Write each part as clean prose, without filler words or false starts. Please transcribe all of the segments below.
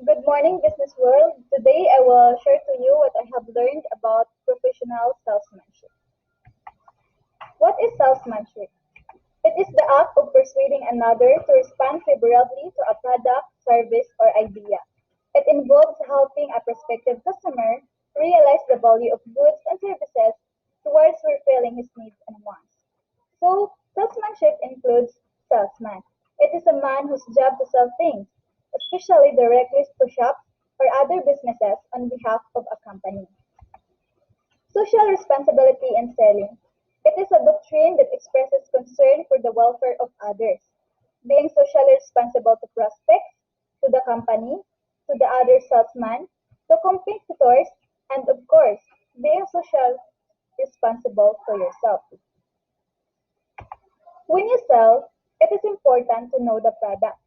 Good morning, business world. Today I will share to you what I have learned about professional salesmanship. What is salesmanship? It is the act of persuading another to respond favorably to a product, service, or idea. It involves helping a prospective customer realize the value of goods and services towards fulfilling his needs and wants. So, salesmanship includes salesman. It is a man whose job to sell things, especially directly to shops or other businesses on behalf of a company. Social responsibility in selling. It is a doctrine that expresses concern for the welfare of others, being socially responsible to prospects, to the company, to the other salesman, to competitors, and of course, being social responsible for yourself. When you sell, it is important to know the product.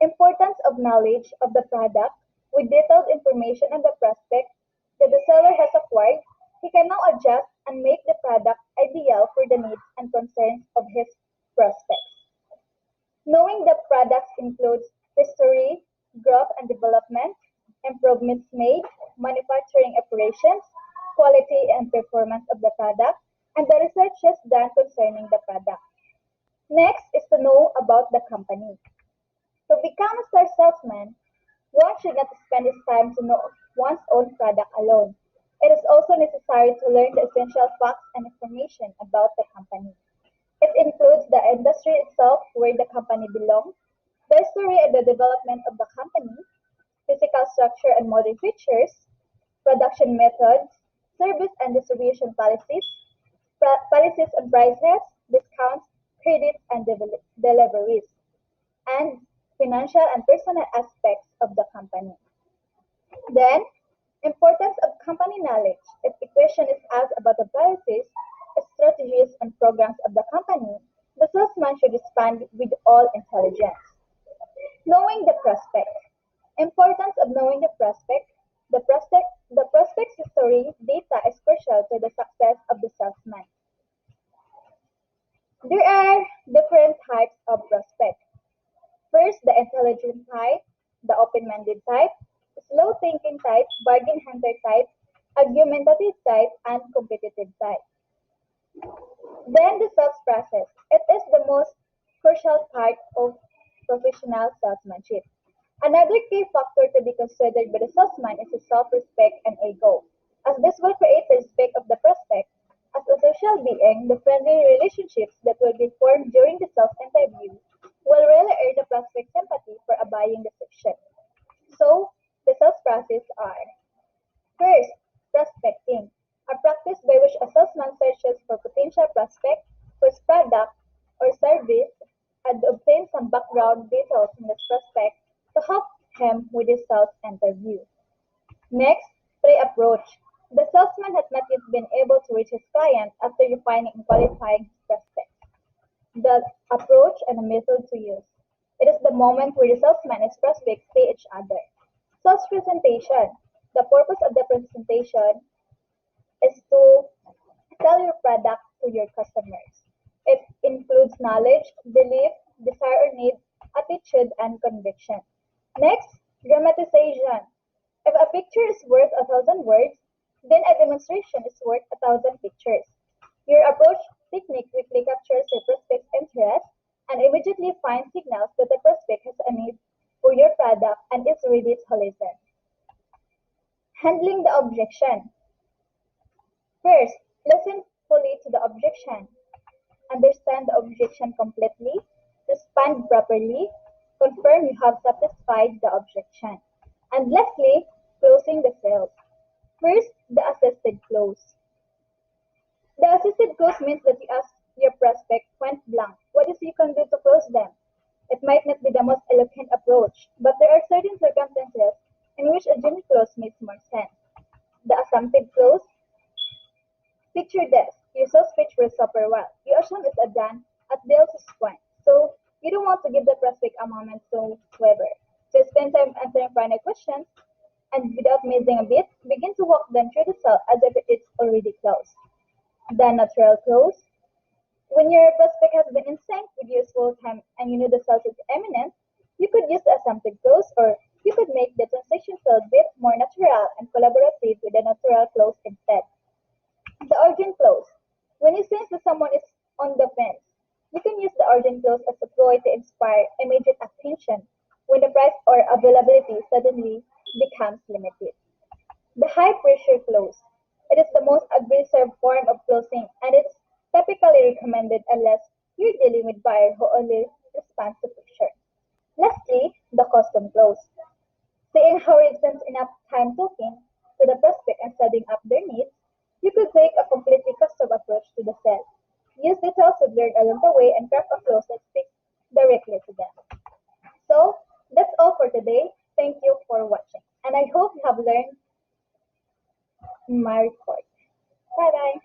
Importance of knowledge of the product with detailed information on the prospect that the seller has acquired, he can now adjust and make the product ideal for the needs and concerns of his prospects. Knowing the products includes history, growth and development, improvements made, manufacturing operations, quality and performance of the product, and the researches done concerning the product. Next is to know about the company. To become a star salesman, one should not spend his time to know one's own product alone. It is also necessary to learn the essential facts and information about the company. It includes the industry itself where the company belongs, the history and the development of the company, physical structure and modern features, production methods, service and distribution policies, policies on prices, discounts, credits, and deliveries, and financial and personal aspects of the company. Then, importance of company knowledge. If a question is asked about the policies, strategies, and programs of the company, the salesman should respond with all intelligence. Knowing the prospect. Importance of knowing the prospect. The prospect's history data is crucial to the success of the salesman. There are different types of prospect. First, the intelligent type, the open-minded type, slow-thinking type, bargain hunter type, argumentative type, and competitive type. Then the sales process. It is the most crucial part of professional salesmanship. Another key factor to be considered by the salesman is his self-respect and ego, as this will create the respect of the prospect. As a social being, the friendly relationships that will be formed during the sales interview will really earn the prospect sympathy for a buying decision. So, the sales process are: first, prospecting, a practice by which a salesman searches for potential prospects whose product or service and obtains some background details from this prospect to help him with his sales interview. Next, pre-approach. The salesman has not yet been able to reach his client after refining and qualifying his prospect. The approach and the method to use. It is the moment where the salesman and his prospect see each other. Sales presentation. The purpose of the presentation is to sell your product to your customers. It includes knowledge, belief, desire or need, attitude, and conviction. Next, dramatization. If a picture is worth 1,000 words, then a demonstration is worth 1,000 pictures. Your approach technique quickly captures your prospect's interest and immediately finds signals that the prospect has a need for your product and is ready to listen. Handling the objection. First, listen fully to the objection. Understand the objection completely. Respond properly. Confirm you have satisfied the objection. And lastly, closing the sales. First, the assisted close. The assisted close means that you ask your prospect point blank, what is you can do to close them? It might not be the most eloquent approach, but there are certain circumstances in which a genuine close makes more sense. The assumptive close. Picture this. Your sales pitch will super well. You assume it's a done at the sales point. So you don't want to give the prospect a moment to waver. So spend time answering final questions and without missing a beat, begin to walk them through the cell as if it's already closed. The natural close. When your prospect has been in sync with your full time and you know the sales is imminent, you could use the assumptive close or you could make the transition attention when the price or availability suddenly becomes limited. The high pressure close. It is the most aggressive form of closing and it's typically recommended unless you're dealing with buyer who only responds to pressure. Lastly, the custom close. Seeing how it spends enough time talking to the prospect and studying up their needs, you could take a completely custom approach to the sale. Use details you've learned along the way and craft a close that speaks directly to them. So, that's all for today. Thank you for watching. And I hope you have learned my report. Bye bye.